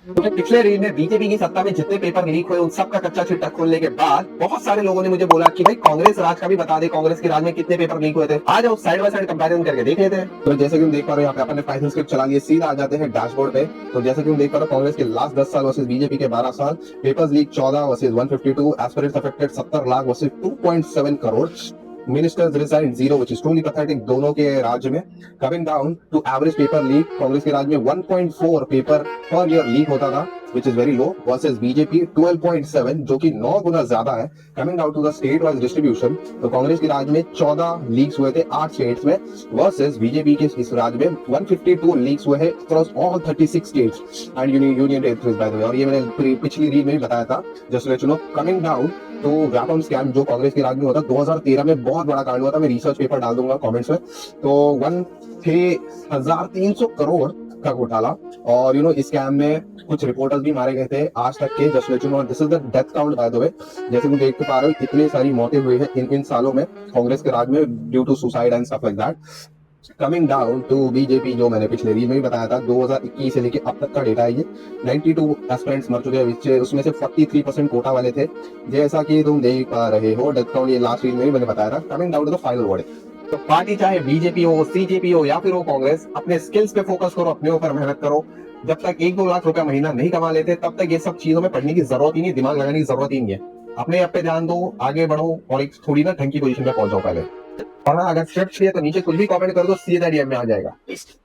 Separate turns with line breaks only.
तो पिछले रील में बीजेपी की सत्ता में जितने पेपर लीक हुए उन सब का कच्चा चिट्ठा खोलने के बाद बहुत सारे लोगों ने मुझे बोला कि भाई कांग्रेस राज का भी बता दे, कांग्रेस के राज में कितने पेपर लीक हुए थे। आज हम साइड बाय साइड कंपैरिजन करके देख लेते हैं। तो जैसे कि हम देख पा रहे हैं यहाँ पे अपन ने पाइथन स्क्रिप्ट चला लिया, सीधा आ जाते हैं डैशबोर्ड पे। तो जैसे कि हम देख पा रहे हैं कांग्रेस के लास्ट 10 साल वर्सेस बीजेपी के 12 साल, papers leak 14 versus 152, aspirants affected 70 lakh versus 2.7 crore, ministers resign 0 which is truly pathetic दोनों के राज्य में। Coming down to average paper leak, Congress के राज्य में 1.4 पेपर पर ईयर लीक होता था which is very low versus BJP 12.7 जो कि 9 गुना ज्यादा है। Coming down to the state wise distribution, तो कांग्रेस के राज्य में 14 लीक्स हुए थे 8 स्टेट्स में वर्सेस बीजेपी के इस राज्य में 152 लीक्स हुए हैं across all 36 states and union territories by the way. और ये मैंने पिछली रील में भी बताया था just let you know. Coming down तो व्यापम स्कैम जो कांग्रेस के राज्य में होता 2013 में बहुत बड़ा कांड हुआ था, मैं रिसर्च पेपर डाल दूंगा कमेंट्स में। तो 1300 करोड़ का घोटाला, और इस स्कैम में कुछ रिपोर्टर्स भी मारे गए थे आज तक के। Just let you know this is the death count by the way. जैसे तुम देख पा रहे हो इतनी सारी मौतें हुई है इन सालों में कांग्रेस के राज में due to suicide and stuff like that. Coming down to BJP, जो मैंने पिछले रील में भी बताया था 2021 से लेके अब तक का डेटा है ये। 92 एस्पिरेंट्स मर चुके हैं, उसमें से 43% कोटा वाले थे, जैसा कि तुम देख पा रहे हो। डेथ काउंट ये लास्ट रील में भी मैंने बताया था। Coming down to the final verdict, तो पार्टी चाहे बीजेपी हो, सीजेपी हो या फिर हो कांग्रेस, अपने स्किल्स पे फोकस करो, अपने ऊपर मेहनत करो। जब तक 1-2 लाख रुपया महीना नहीं कमा लेते तब तक ये सब चीजों में पढ़ने की जरूरत ही नहीं, दिमाग लगाने की जरूरत ही नहीं है। अपने आप पे ध्यान दो, आगे बढ़ो और एक थोड़ी ना ढंग की पोजीशन पे पहुंच जाओ पहले। और हाँ, अगर स्क्रिप्ट चाहिए तो नीचे कुछ भी कमेंट कर दो, सीधा डीएम में आ जाएगा।